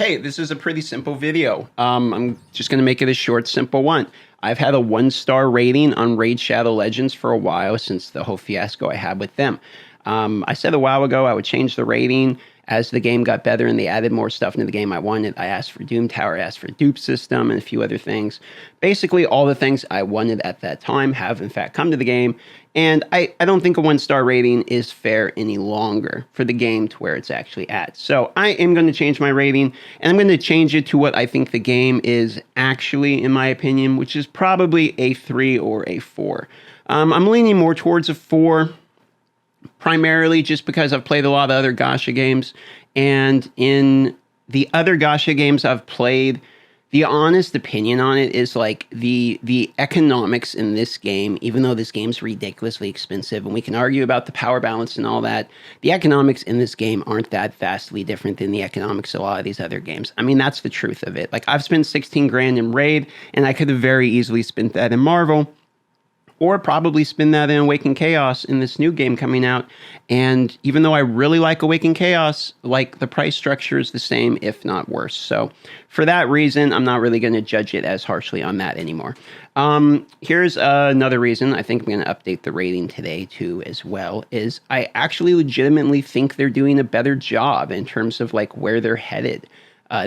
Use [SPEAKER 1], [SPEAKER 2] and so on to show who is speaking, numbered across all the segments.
[SPEAKER 1] Hey, this is a pretty simple video. I'm just going to make it a short, simple one. I've had a 1-star rating on Raid Shadow Legends for a while since the whole fiasco I had with them. I said a while ago I would change the rating as the game got better and they added more stuff into the game I wanted. I asked for Doom Tower, I asked for dupe system, and a few other things. Basically, all the things I wanted at that time have in fact come to the game. And I don't think a 1-star rating is fair any longer for the game to where it's actually at. So I am going to change my rating, and I'm going to change it to what I think the game is actually, in my opinion, which is probably a 3 or a 4. I'm leaning more towards a 4, primarily just because I've played a lot of other gacha games, and in the other gacha games I've played, the honest opinion on it is like the economics in this game, even though this game's ridiculously expensive, and we can argue about the power balance and all that, the economics in this game aren't that vastly different than the economics of a lot of these other games. I mean, that's the truth of it. Like, I've spent 16 grand in Raid, and I could have very easily spent that in Marvel, or probably spend that in Awakened Chaos in this new game coming out. And even though I really like Awakened Chaos, like, the price structure is the same, if not worse. So for that reason, I'm not really going to judge it as harshly on that anymore. Here's another reason I think I'm going to update the rating today too as well, is I actually legitimately think they're doing a better job in terms of like where they're headed.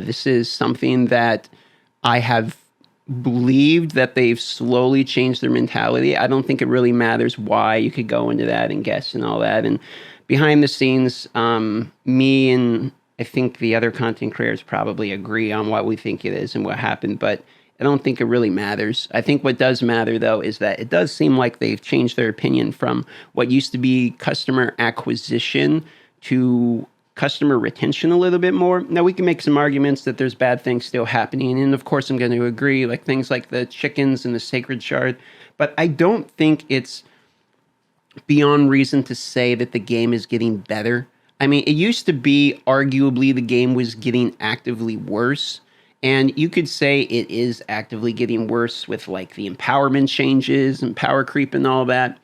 [SPEAKER 1] This is something that I have believed that they've slowly changed their mentality. I don't think it really matters why. You could go into that and guess and all that. And behind the scenes, me and I think the other content creators probably agree on what we think it is and what happened, but I don't think it really matters. I think what does matter, though, is that it does seem like they've changed their opinion from what used to be customer acquisition to customer retention a little bit more. Now, we can make some arguments that there's bad things still happening, and of course I'm going to agree, like things like the chickens and the sacred shard, but I don't think it's beyond reason to say that the game is getting better. I mean, it used to be arguably the game was getting actively worse, and you could say it is actively getting worse with like the empowerment changes and power creep and all that.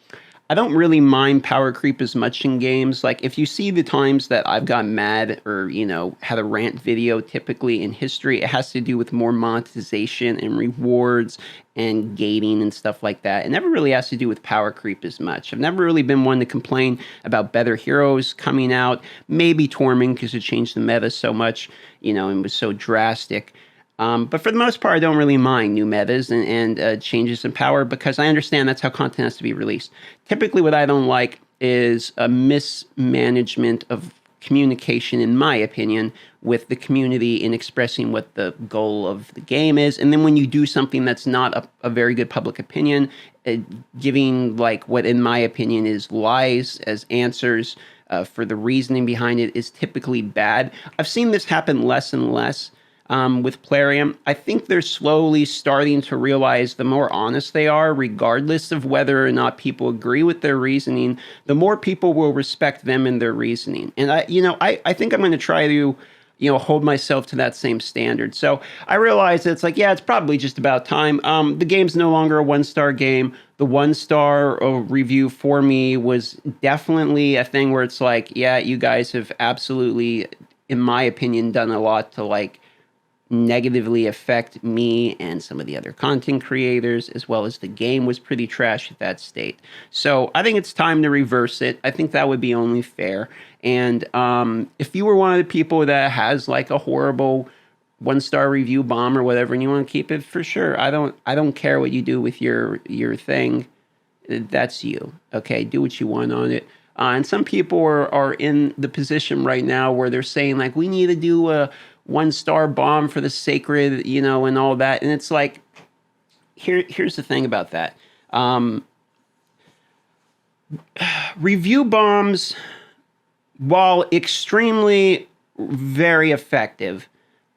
[SPEAKER 1] I don't really mind power creep as much in games. Like, if you see the times that I've gotten mad or, you know, had a rant video typically in history, it has to do with more monetization and rewards and gating and stuff like that. It never really has to do with power creep as much. I've never really been one to complain about better heroes coming out. Maybe Tormund, because it changed the meta so much, you know, and was so drastic. But for the most part, I don't really mind new metas and changes in power, because I understand that's how content has to be released. Typically, what I don't like is a mismanagement of communication, in my opinion, with the community in expressing what the goal of the game is. And then when you do something that's not a very good public opinion, giving like what, in my opinion, is lies as answers for the reasoning behind it is typically bad. I've seen this happen less and less. With Plarium, I think they're slowly starting to realize the more honest they are, regardless of whether or not people agree with their reasoning, the more people will respect them and their reasoning. And I think I'm going to try to, hold myself to that same standard. So I realize that it's like, yeah, it's probably just about time. The game's no longer a 1-star game. The 1-star review for me was definitely a thing where it's like, yeah, you guys have absolutely, in my opinion, done a lot to like negatively affect me and some of the other content creators, as well as the game was pretty trash at that state. So I think it's time to reverse it. I think that would be only fair. And if you were one of the people that has like a horrible 1-star review bomb or whatever, and you want to keep it, for sure. I don't care what you do with your thing. That's you. Okay, do what you want on it. And some people are in the position right now where they're saying like, we need to do a 1-star bomb for the sacred, and all that. And it's like, here's the thing about that. Review bombs, while extremely very effective,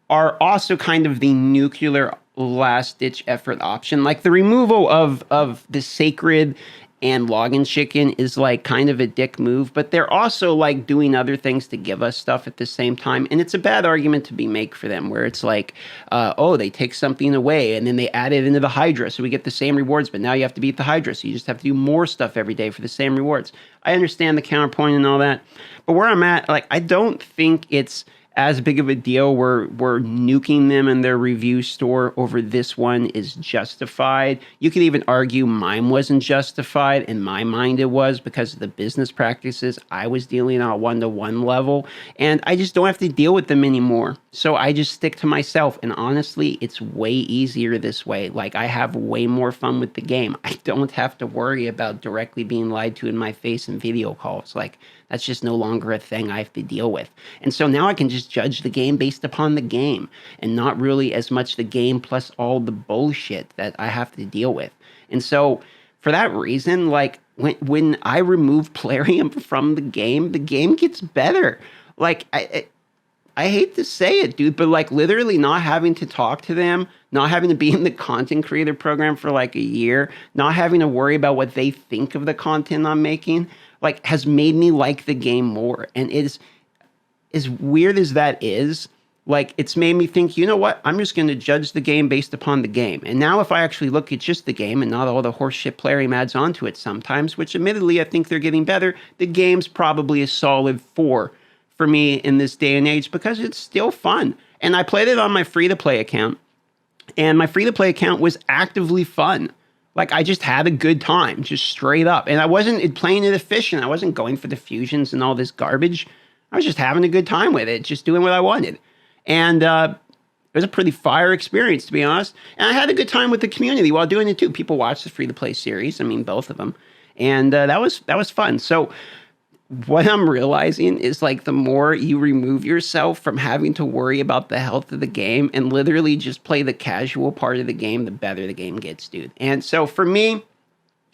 [SPEAKER 1] are also kind of the nuclear last-ditch effort option. Like, the removal of the sacred and login chicken is like kind of a dick move, but they're also like doing other things to give us stuff at the same time. And it's a bad argument to be made for them, where it's like, they take something away and then they add it into the Hydra, so we get the same rewards, but now you have to beat the Hydra, so you just have to do more stuff every day for the same rewards. I understand the counterpoint and all that, but where I'm at, like, I don't think it's as big of a deal. We're nuking them in their review store over this one is justified. You could even argue mine wasn't justified. In my mind, it was because of the business practices I was dealing on a one-to-one level, and I just don't have to deal with them anymore. So I just stick to myself, and honestly, it's way easier this way. Like, I have way more fun with the game. I don't have to worry about directly being lied to in my face in video calls. Like, that's just no longer a thing I have to deal with. And so now I can just judge the game based upon the game and not really as much the game plus all the bullshit that I have to deal with. And so for that reason, like, when I remove Plarium from the game gets better. Like, I hate to say it, dude, but like literally not having to talk to them, not having to be in the content creator program for like a year, not having to worry about what they think of the content I'm making, like, has made me like the game more. And it's as weird as that is, like, it's made me think, you know what? I'm just going to judge the game based upon the game. And now if I actually look at just the game and not all the horseshit Plarium adds onto it sometimes, which admittedly I think they're getting better, the game's probably a solid 4 for me in this day and age because it's still fun. And I played it on my free-to-play account, and my free-to-play account was actively fun. Like, I just had a good time, just straight up. And I wasn't playing it efficient. I wasn't going for the fusions and all this garbage. I was just having a good time with it, just doing what I wanted. And it was a pretty fire experience, to be honest. And I had a good time with the community while doing it, too. People watched the free-to-play series. I mean, both of them. And that was fun. So what I'm realizing is, like, the more you remove yourself from having to worry about the health of the game and literally just play the casual part of the game, the better the game gets, dude. And so for me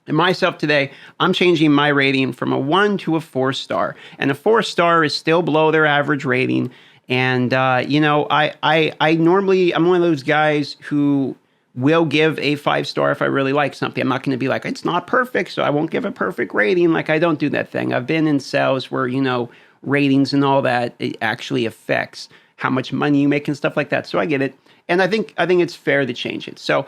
[SPEAKER 1] and myself today, I'm changing my rating from a 1 to a 4-star. And a 4-star is still below their average rating. And, you know, I normally, I'm one of those guys who will give a 5-star if I really like something. I'm not going to be like, it's not perfect, so I won't give a perfect rating. Like, I don't do that thing. I've been in sales where, you know, ratings and all that, it actually affects how much money you make and stuff like that. So I get it. And I think it's fair to change it. So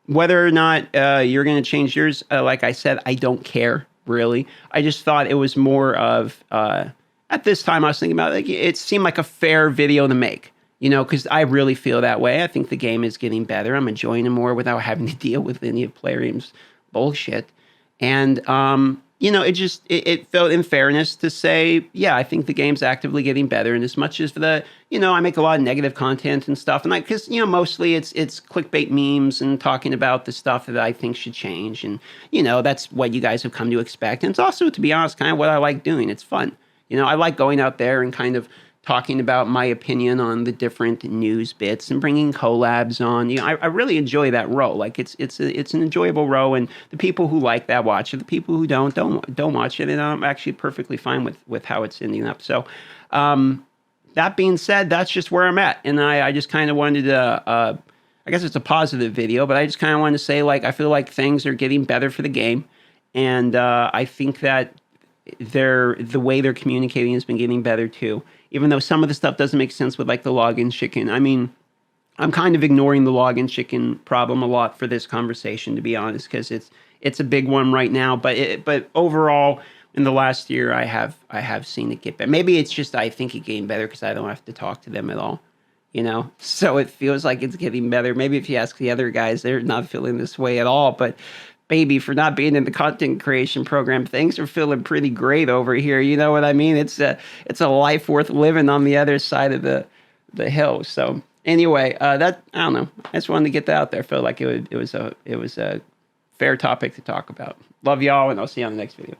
[SPEAKER 1] whether or not you're going to change yours, like I said, I don't care, really. I just thought it was more of, at this time I was thinking about, like, it seemed like a fair video to make. You know, because I really feel that way. I think the game is getting better. I'm enjoying it more without having to deal with any of Plarium's bullshit. And, you know, it felt in fairness to say, yeah, I think the game's actively getting better. And as much as you know, I make a lot of negative content and stuff. And because, you know, mostly it's clickbait memes and talking about the stuff that I think should change. And, you know, that's what you guys have come to expect. And it's also, to be honest, kind of what I like doing. It's fun. You know, I like going out there and kind of talking about my opinion on the different news bits and bringing collabs on. You know, I really enjoy that role. Like, it's an enjoyable role, and the people who like that watch it. The people who don't watch it, and I'm actually perfectly fine with how it's ending up. So, that being said, that's just where I'm at, and I just kind of wanted to. I guess it's a positive video, but I just kind of wanted to say, like, I feel like things are getting better for the game, and I think that the way they're communicating has been getting better too. Even though some of the stuff doesn't make sense with, like, the login chicken. I mean, I'm kind of ignoring the login chicken problem a lot for this conversation, to be honest, because it's a big one right now. But overall, in the last year, I have seen it get better. Maybe it's just I think it getting better because I don't have to talk to them at all, you know. So it feels like it's getting better. Maybe if you ask the other guys, they're not feeling this way at all. But baby, for not being in the content creation program, things are feeling pretty great over here. You know what I mean? It's a life worth living on the other side of the hill. So anyway, that, I don't know. I just wanted to get that out there. I felt like it was a fair topic to talk about. Love y'all, and I'll see you on the next video.